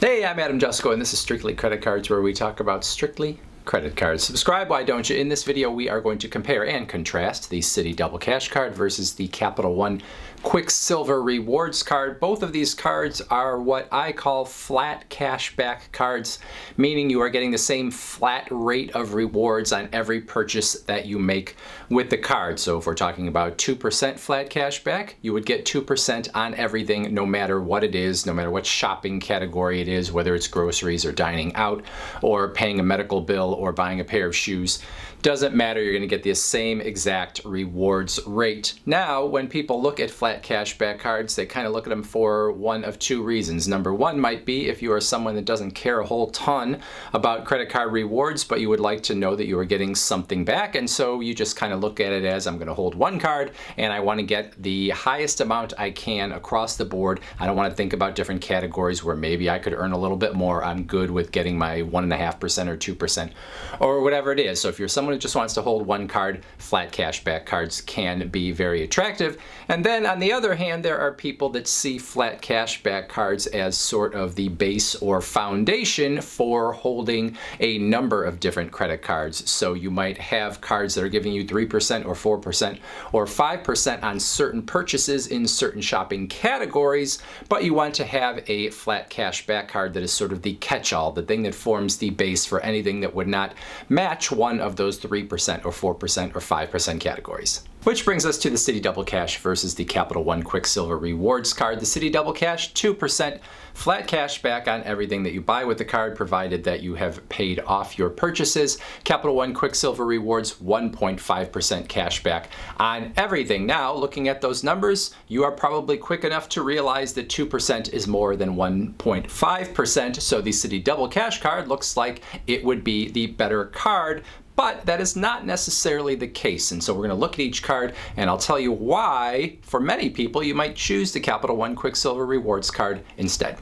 Hey, I'm Adam Jusko, and this is Strictly Credit Cards, where we talk about strictly credit cards. Subscribe, why don't you? In this video, we are going to compare and contrast the Citi Double Cash Card versus the Capital One Quicksilver Rewards Card. Both of these cards are what I call flat cashback cards, meaning you are getting the same flat rate of rewards on every purchase that you make with the card. So if we're talking about 2% flat cashback, you would get 2% on everything, no matter what it is, no matter what shopping category it is, whether it's groceries or dining out or paying a medical bill or buying a pair of shoes. Doesn't matter, you're going to get the same exact rewards rate. Now, when people look at flat cashback cards, they kind of look at them for one of two reasons. Number one might be if you are someone that doesn't care a whole ton about credit card rewards, but you would like to know that you are getting something back, and so you just kind of look at it as, I'm going to hold one card and I want to get the highest amount I can across the board. I don't want to think about different categories where maybe I could earn a little bit more. I'm good with getting my 1.5% or 2% or whatever it is. So if you're someone who just wants to hold one card, flat cashback cards can be very attractive. And then on the other hand, there are people that see flat cashback cards as sort of the base or foundation for holding a number of different credit cards. So you might have cards that are giving you 3% or 4% or 5% on certain purchases in certain shopping categories, but you want to have a flat cashback card that is sort of the catch-all, the thing that forms the base for anything that would not match one of those 3% or 4% or 5% categories. Which brings us to the Citi Double Cash versus the Capital One Quicksilver Rewards Card. The Citi Double Cash, 2% flat cash back on everything that you buy with the card, provided that you have paid off your purchases. Capital One Quicksilver Rewards, 1.5% cash back on everything. Now, looking at those numbers, you are probably quick enough to realize that 2% is more than 1.5%, so the Citi Double Cash Card looks like it would be the better card. But that is not necessarily the case, and so we're going to look at each card and I'll tell you why, for many people, you might choose the Capital One Quicksilver Rewards Card instead.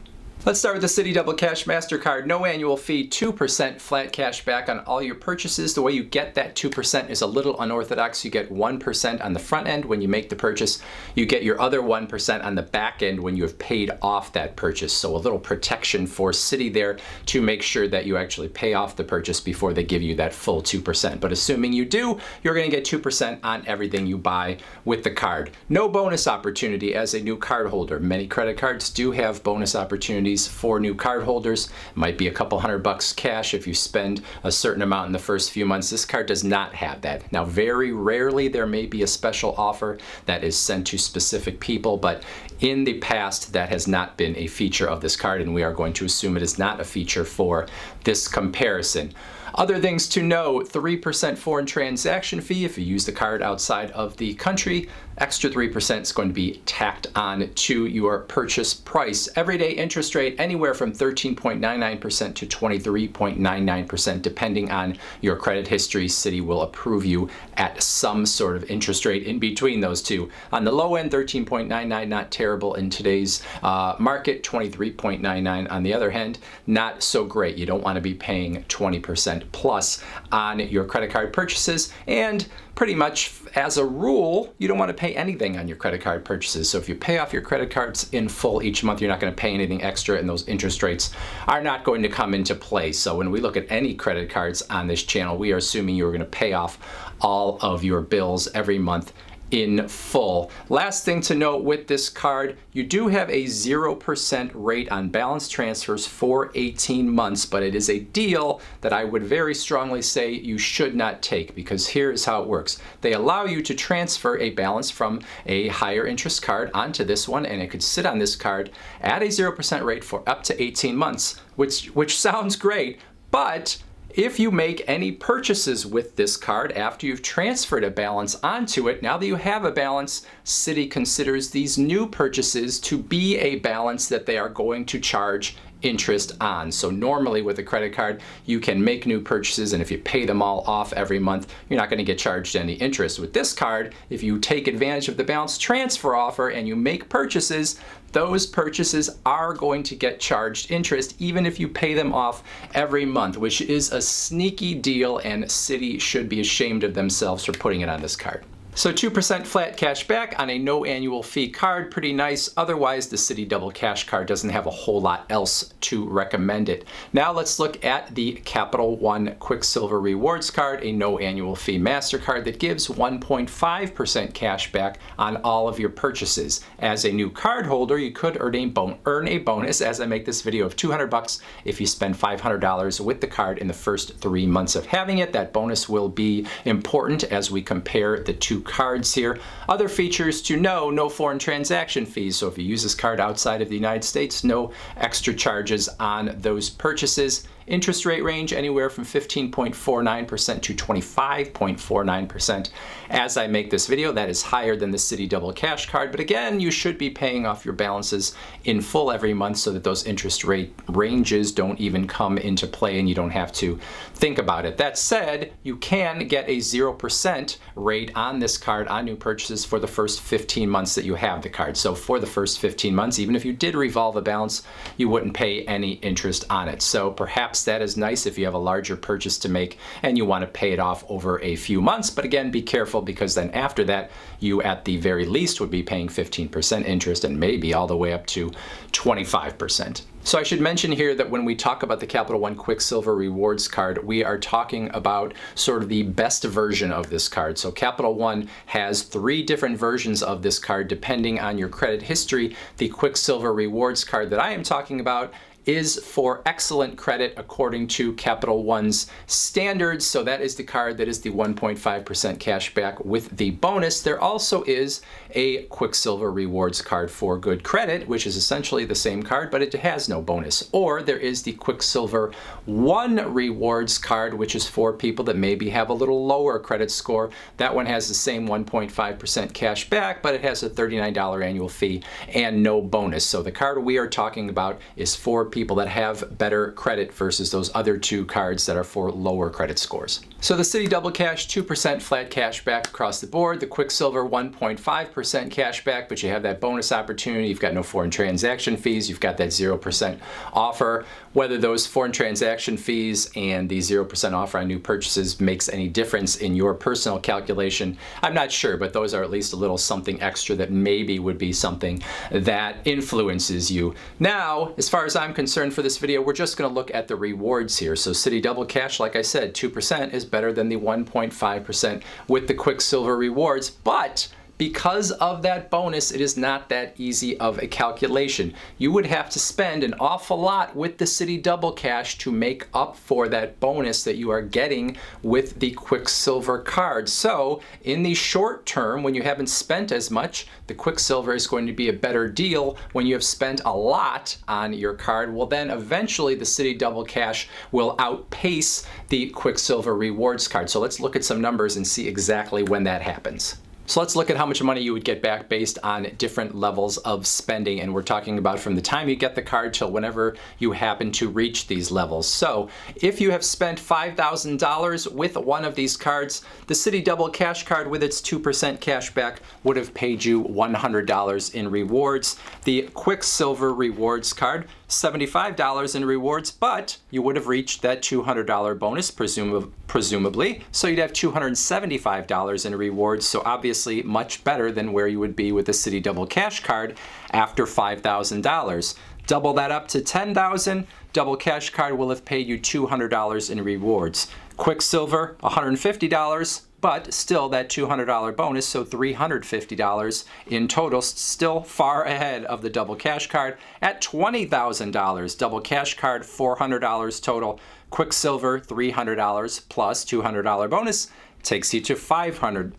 Let's start with the Citi Double Cash MasterCard. No annual fee, 2% flat cash back on all your purchases. The way you get that 2% is a little unorthodox. You get 1% on the front end when you make the purchase. You get your other 1% on the back end when you have paid off that purchase. So a little protection for Citi there to make sure that you actually pay off the purchase before they give you that full 2%. But assuming you do, you're going to get 2% on everything you buy with the card. No bonus opportunity as a new card holder. Many credit cards do have bonus opportunities for new card holders. It might be a couple $100 cash if you spend a certain amount in the first few months. This card does not have that. Now, very rarely there may be a special offer that is sent to specific people, but in the past that has not been a feature of this card, and we are going to assume it is not a feature for this comparison. Other things to know: 3% foreign transaction fee if you use the card outside of the country. Extra 3% is going to be tacked on to your purchase price. Everyday interest rate anywhere from 13.99% to 23.99%, depending on your credit history. Citi will approve you at some sort of interest rate in between those two. On the low end, 13.99, not terrible in today's market. 23.99 on the other hand, not so great. You don't want to be paying 20% plus on your credit card purchases, and pretty much as a rule, you don't want to pay anything on your credit card purchases. So if you pay off your credit cards in full each month, you're not going to pay anything extra, and those interest rates are not going to come into play. So when we look at any credit cards on this channel, we are assuming you're going to pay off all of your bills every month in full. Last thing to note with this card, you do have a 0% rate on balance transfers for 18 months, but it is a deal that I would very strongly say you should not take, because here's how it works. They allow you to transfer a balance from a higher interest card onto this one, and it could sit on this card at a 0% rate for up to 18 months, which sounds great, but if you make any purchases with this card after you've transferred a balance onto it, now that you have a balance, Citi considers these new purchases to be a balance that they are going to charge interest on. So normally with a credit card, you can make new purchases, and if you pay them all off every month, you're not going to get charged any interest. With this card, if you take advantage of the balance transfer offer and you make purchases, those purchases are going to get charged interest even if you pay them off every month, which is a sneaky deal, and Citi should be ashamed of themselves for putting it on this card. So 2% flat cash back on a no annual fee card, pretty nice. Otherwise, the Citi Double Cash card doesn't have a whole lot else to recommend it. Now let's look at the Capital One Quicksilver Rewards card, a no annual fee MasterCard that gives 1.5% cash back on all of your purchases. As a new card holder, you could earn a bonus, as I make this video, of $200 if you spend $500 with the card in the first 3 months of having it. That bonus will be important as we compare the two cards here. Other features to know: no foreign transaction fees. So if you use this card outside of the United States, no extra charges on those purchases. Interest rate range anywhere from 15.49% to 25.49%. As I make this video, that is higher than the Citi Double Cash card, but again, you should be paying off your balances in full every month so that those interest rate ranges don't even come into play and you don't have to think about it. That said, you can get a 0% rate on this card on new purchases for the first 15 months that you have the card. So for the first 15 months, even if you did revolve a balance, you wouldn't pay any interest on it. So perhaps that is nice if you have a larger purchase to make and you want to pay it off over a few months. But again, be careful, because then after that, you at the very least would be paying 15% interest and maybe all the way up to 25%. So I should mention here that when we talk about the Capital One Quicksilver Rewards card, we are talking about sort of the best version of this card. So Capital One has 3 different versions of this card depending on your credit history. The Quicksilver Rewards card that I am talking about is for excellent credit according to Capital One's standards. So that is the card that is the 1.5% cash back with the bonus. There also is a Quicksilver Rewards card for good credit, which is essentially the same card, but it has no bonus. Or there is the Quicksilver One Rewards card, which is for people that maybe have a little lower credit score. That one has the same 1.5% cash back, but it has a $39 annual fee and no bonus. So the card we are talking about is for people that have better credit versus those other 2 cards that are for lower credit scores. So the Citi Double Cash, 2% flat cash back across the board. The Quicksilver, 1.5% cash back, but you have that bonus opportunity. You've got no foreign transaction fees. You've got that 0% offer. Whether those foreign transaction fees and the 0% offer on new purchases makes any difference in your personal calculation, I'm not sure, but those are at least a little something extra that maybe would be something that influences you. Now, as far as I'm concerned for this video, we're just going to look at the rewards here. So Citi Double Cash, like I said, 2% is better than the 1.5% with the Quicksilver Rewards, but because of that bonus, it is not that easy of a calculation. You would have to spend an awful lot with the Citi Double Cash to make up for that bonus that you are getting with the Quicksilver card. So in the short term, when you haven't spent as much, the Quicksilver is going to be a better deal. When you have spent a lot on your card, well then eventually the Citi Double Cash will outpace the Quicksilver Rewards card. So let's look at some numbers and see exactly when that happens. So let's look at how much money you would get back based on different levels of spending, and we're talking about from the time you get the card till whenever you happen to reach these levels. So if you have spent $5,000 with one of these cards, the Citi Double Cash card with its 2% cash back would have paid you $100 in rewards. The Quicksilver Rewards card, $75 in rewards, but you would have reached that $200 bonus presumably, so you'd have $275 in rewards. So obviously much better than where you would be with the Citi Double Cash card after $5,000. Double that up to $10,000, Double Cash card will have paid you $200 in rewards. Quicksilver, $150, but still that $200 bonus, so $350 in total, still far ahead of the Double Cash card at $20,000. Double Cash card, $400 total. Quicksilver, $300 plus $200 bonus takes you to $500.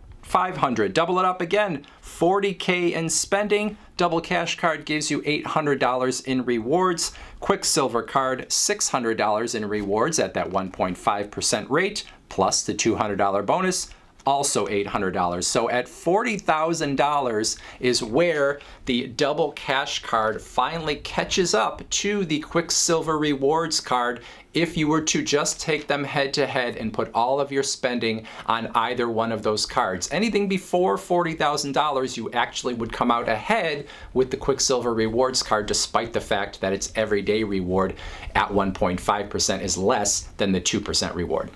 Double it up again, $40K in spending. Double Cash card gives you $800 in rewards. Quicksilver card, $600 in rewards at that 1.5% rate, plus the $200 bonus, also $800. So at $40,000 is where the Double Cash card finally catches up to the Quicksilver Rewards card if you were to just take them head to head and put all of your spending on either one of those cards. Anything before $40,000, you actually would come out ahead with the Quicksilver Rewards card, despite the fact that its everyday reward at 1.5% is less than the 2% reward.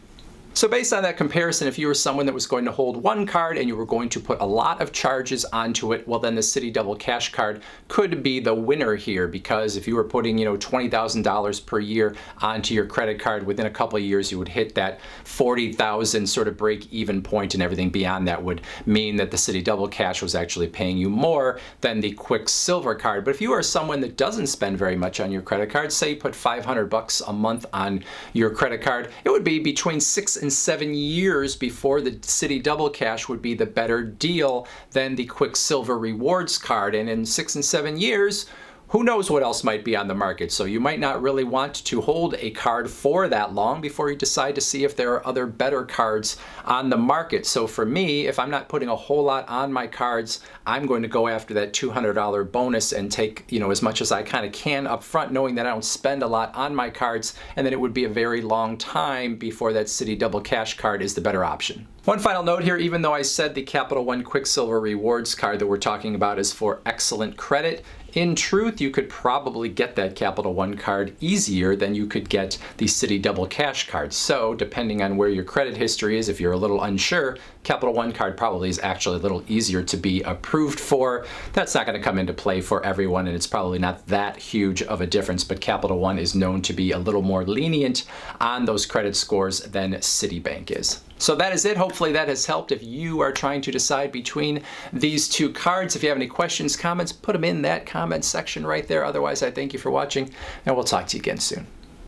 So based on that comparison, if you were someone that was going to hold one card and you were going to put a lot of charges onto it, well then the Citi Double Cash card could be the winner here, because if you were putting, $20,000 per year onto your credit card, within a couple of years you would hit that $40,000 sort of break-even point, and everything beyond that would mean that the Citi Double Cash was actually paying you more than the Quicksilver card. But if you are someone that doesn't spend very much on your credit card, say you put $500 a month on your credit card, it would be between 6 and 7 years before the Citi Double Cash would be the better deal than the Quicksilver Rewards card. And in 6 and 7 years, who knows what else might be on the market. So you might not really want to hold a card for that long before you decide to see if there are other better cards on the market. So for me, if I'm not putting a whole lot on my cards, I'm going to go after that $200 bonus and take, as much as I kind of can up front, knowing that I don't spend a lot on my cards, and then it would be a very long time before that Citi Double Cash card is the better option. One final note here, even though I said the Capital One Quicksilver Rewards card that we're talking about is for excellent credit, in truth, you could probably get that Capital One card easier than you could get the Citi Double Cash card. So depending on where your credit history is, if you're a little unsure, Capital One card probably is actually a little easier to be approved for. That's not going to come into play for everyone, and it's probably not that huge of a difference, but Capital One is known to be a little more lenient on those credit scores than Citibank is. So that is it. Hopefully that has helped if you are trying to decide between these two cards. If you have any questions, comments, put them in that comment section right there. Otherwise, I thank you for watching, and we'll talk to you again soon.